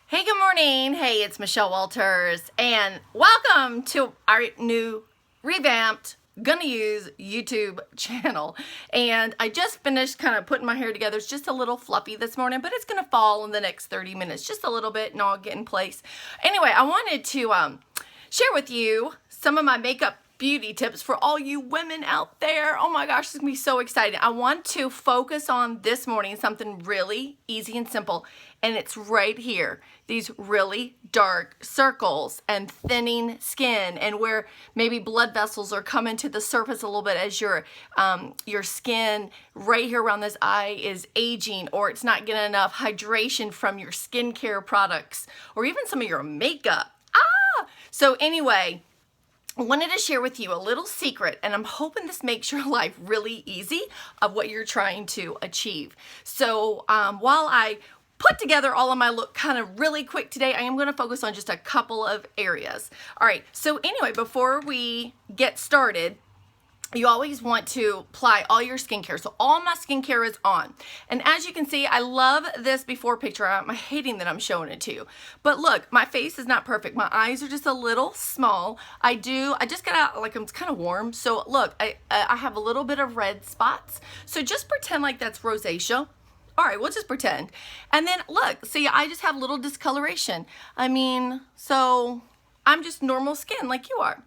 Hey, good morning. Hey, it's Michelle Walters, and welcome to our new revamped gonna use YouTube channel. And I just finished kind of putting my hair together. It's just a little fluffy this morning, but it's gonna fall in the next 30 minutes, just a little bit, and I'll get in place. Anyway, I wanted to share with you some of my makeup beauty tips for all you women out there. Oh my gosh, this is gonna be so exciting. I want to focus on this morning something really easy and simple, and it's right here. These really dark circles and thinning skin, and where maybe blood vessels are coming to the surface a little bit as your skin right here around this eye is aging, or it's not getting enough hydration from your skincare products, or even some of your makeup. So anyway, I wanted to share with you a little secret, and I'm hoping this makes your life really easy of what you're trying to achieve. So while I put together all of my look kind of really quick today, I am going to focus on just a couple of areas. All right, so anyway, before we get started, you always want to apply all your skincare. So all my skincare is on. And as you can see, I love this before picture. I'm hating that I'm showing it to you. But look, my face is not perfect. My eyes are just a little small. I just got out, like, it's kind of warm. So look, I have a little bit of red spots. So just pretend like that's rosacea. All right, we'll just pretend. And then look, see, I just have a little discoloration. I mean, so I'm just normal skin like you are.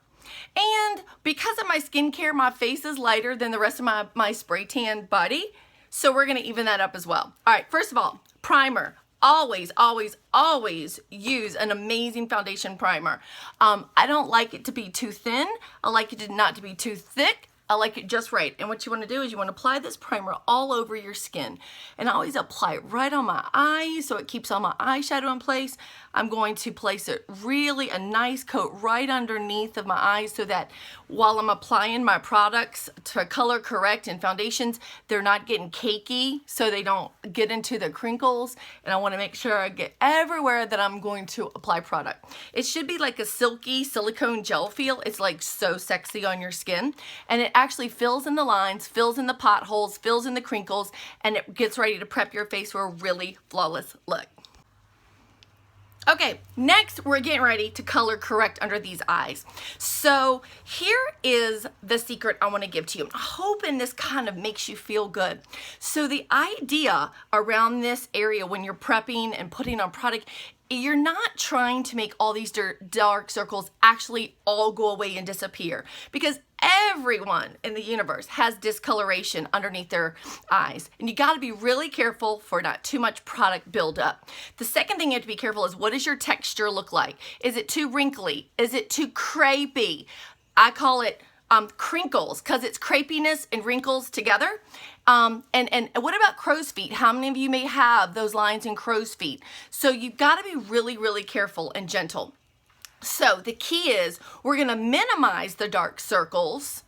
And because of my skincare, my face is lighter than the rest of my spray tan body. So we're gonna even that up as well. All right, first of all, primer. Always, always, always use an amazing foundation primer. I don't like it to be too thin. I like it not to be too thick. I like it just right. And what you want to do is you want to apply this primer all over your skin. And I always apply it right on my eyes so it keeps all my eyeshadow in place. I'm going to place it really a nice coat right underneath of my eyes so that while I'm applying my products to color correct and foundations, they're not getting cakey so they don't get into the crinkles. And I want to make sure I get everywhere that I'm going to apply product. It should be like a silky silicone gel feel. It's like so sexy on your skin. And it actually fills in the lines, fills in the potholes, fills in the crinkles, and it gets ready to prep your face for a really flawless look. Okay, next we're getting ready to color correct under these eyes. So here is the secret I want to give to you. I'm hoping this kind of makes you feel good. So the idea around this area when you're prepping and putting on product, you're not trying to make all these dark circles actually all go away and disappear, because everyone in the universe has discoloration underneath their eyes, and you got to be really careful for not too much product buildup. The second thing you have to be careful is, what does your texture look like? Is it too wrinkly? Is it too crepey? I call it crinkles, because it's crepiness and wrinkles together. And what about crow's feet? How many of you may have those lines in crow's feet? So you've got to be really, really careful and gentle. So the key is we're going to minimize the dark circles,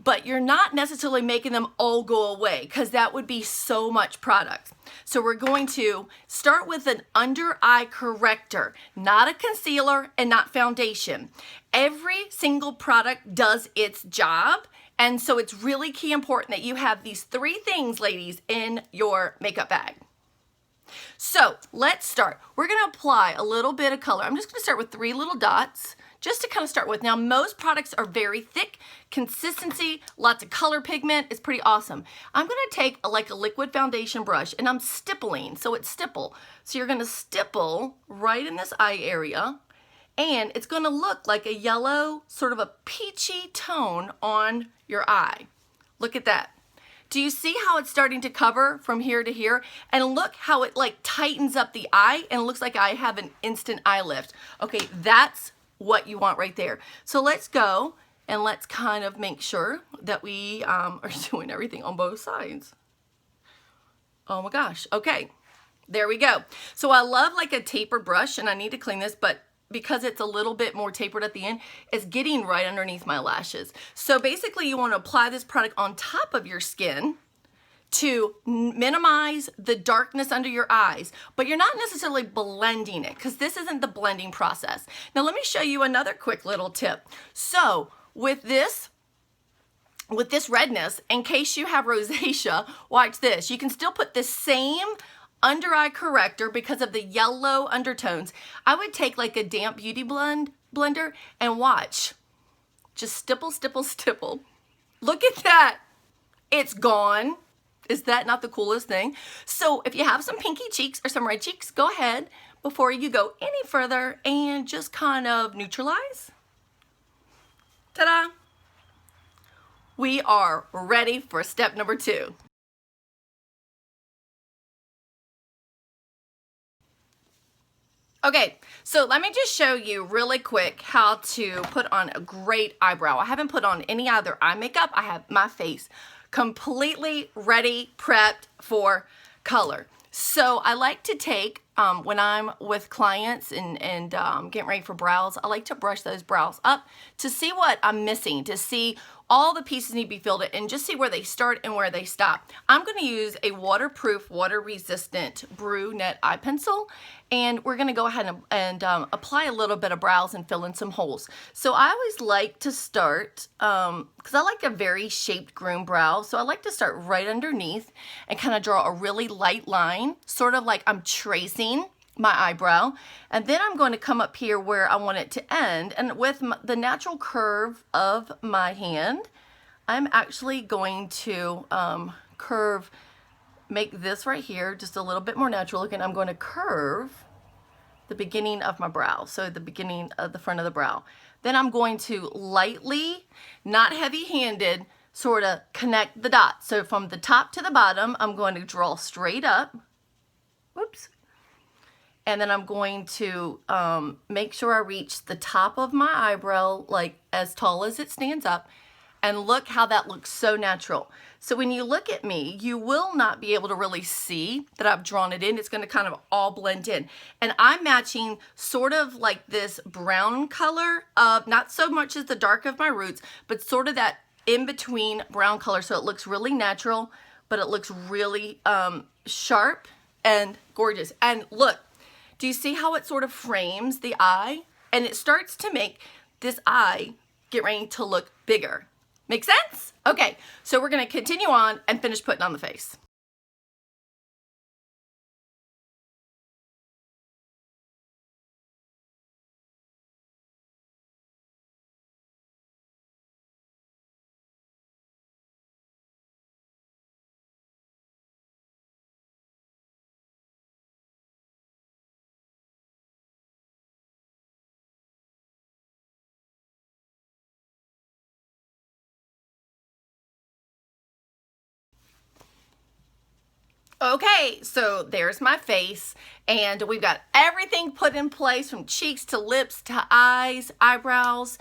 but you're not necessarily making them all go away, because that would be so much product. So we're going to start with an under eye corrector, not a concealer and not foundation. Every single product does its job. And so it's really key important that you have these three things, ladies, in your makeup bag. So let's start. We're going to apply a little bit of color. I'm just going to start with 3 little dots just to kind of start with. Now, most products are very thick, consistency, lots of color pigment. It's pretty awesome. I'm going to take like a liquid foundation brush, and I'm stippling, so it's stipple. So you're going to stipple right in this eye area, and it's going to look like a yellow, sort of a peachy tone on your eye. Look at that. Do you see how it's starting to cover from here to here? And look how it like tightens up the eye, and it looks like I have an instant eye lift. Okay, that's what you want right there. So let's go and let's kind of make sure that we are doing everything on both sides. Oh my gosh, okay, there we go. So I love like a tapered brush, and I need to clean this, but because it's a little bit more tapered at the end, it's getting right underneath my lashes. So basically you want to apply this product on top of your skin to minimize the darkness under your eyes, but you're not necessarily blending it, because this isn't the blending process. Now let me show you another quick little tip. So with this redness, in case you have rosacea, watch this. You can still put the same under eye corrector because of the yellow undertones, I would take like a damp beauty blender and watch. Just stipple, stipple, stipple. Look at that. It's gone. Is that not the coolest thing? So if you have some pinky cheeks or some red cheeks, go ahead before you go any further and just kind of neutralize. Ta-da! We are ready for step number 2. Okay, so let me just show you really quick how to put on a great eyebrow. I haven't put on any other eye makeup. I have my face completely ready, prepped for color. So I like to take, when I'm with clients and getting ready for brows, I like to brush those brows up to see what I'm missing, to see all the pieces need to be filled in and just see where they start and where they stop. I'm going to use a waterproof, water-resistant brunette eye pencil, and we're going to go ahead and apply a little bit of brows and fill in some holes. So I always like to start, because I like a very shaped groomed brow, so I like to start right underneath and kind of draw a really light line, sort of like I'm tracing my eyebrow, and then I'm going to come up here where I want it to end, and with the natural curve of my hand, I'm actually going to make this right here just a little bit more natural looking. I'm going to curve the beginning of my brow, so the beginning of the front of the brow. Then I'm going to lightly, not heavy-handed, sort of connect the dots. So from the top to the bottom, I'm going to draw straight up. Whoops. And then I'm going to make sure I reach the top of my eyebrow, like as tall as it stands up. And look how that looks so natural. So when you look at me, you will not be able to really see that I've drawn it in. It's going to kind of all blend in. And I'm matching sort of like this brown color of, not so much as the dark of my roots, but sort of that in-between brown color. So it looks really natural, but it looks really sharp and gorgeous. And look. Do you see how it sort of frames the eye? And it starts to make this eye get ready to look bigger. Make sense? Okay, so we're going to continue on and finish putting on the face. Okay, so there's my face, and we've got everything put in place from cheeks to lips to eyes, eyebrows.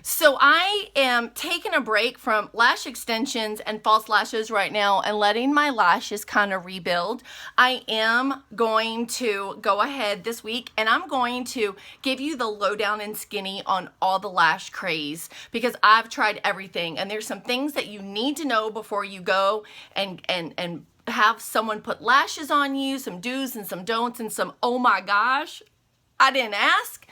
So I am taking a break from lash extensions and false lashes right now and letting my lashes kind of rebuild. I am going to go ahead this week and I'm going to give you the lowdown and skinny on all the lash craze, because I've tried everything and there's some things that you need to know before you go and have someone put lashes on you, some do's and some don'ts and some, oh my gosh, I didn't ask.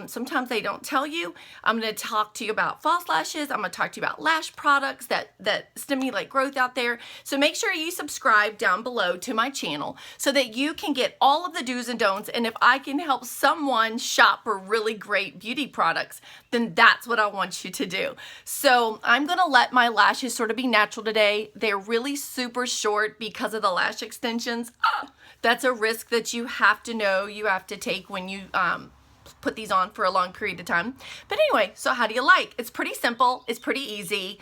Sometimes they don't tell you. I'm going to talk to you about false lashes. I'm going to talk to you about lash products that stimulate growth out there. So make sure you subscribe down below to my channel so that you can get all of the do's and don'ts. And if I can help someone shop for really great beauty products, then that's what I want you to do. So I'm going to let my lashes sort of be natural today. They're really super short because of the lash extensions. That's a risk that you have to know you have to take when you put these on for a long period of time. But anyway, so how do you like? It's pretty simple. It's pretty easy.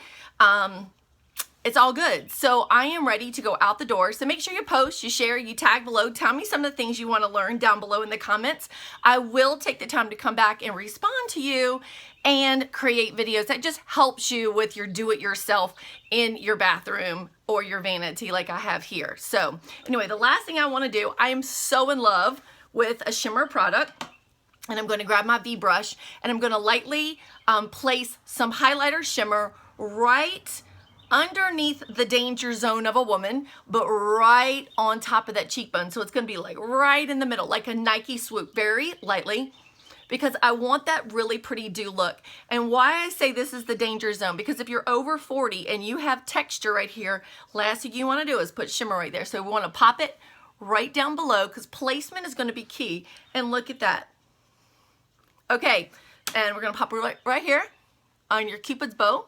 It's all good. So I am ready to go out the door. So make sure you post, you share, you tag below. Tell me some of the things you want to learn down below in the comments. I will take the time to come back and respond to you and create videos that just helps you with your do-it-yourself in your bathroom or your vanity like I have here. So anyway, the last thing I want to do, I am so in love with a shimmer product. And I'm going to grab my V brush and I'm going to lightly place some highlighter shimmer right underneath the danger zone of a woman, but right on top of that cheekbone. So it's going to be like right in the middle, like a Nike swoop, very lightly, because I want that really pretty dew look. And why I say this is the danger zone, because if you're over 40 and you have texture right here, last thing you want to do is put shimmer right there. So we want to pop it right down below because placement is going to be key. And look at that. Okay, and we're going to pop it right here on your Cupid's bow.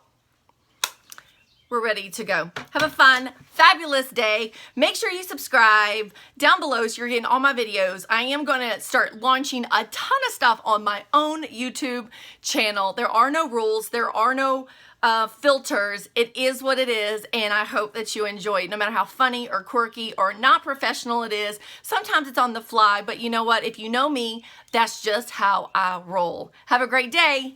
We're ready to go. Have a fun, fabulous day. Make sure you subscribe down below so you're getting all my videos. I am going to start launching a ton of stuff on my own YouTube channel. There are no rules. There are no filters. It is what it is, and I hope that you enjoy it, no matter how funny or quirky or not professional it is. Sometimes it's on the fly, but you know what? If you know me, that's just how I roll. Have a great day.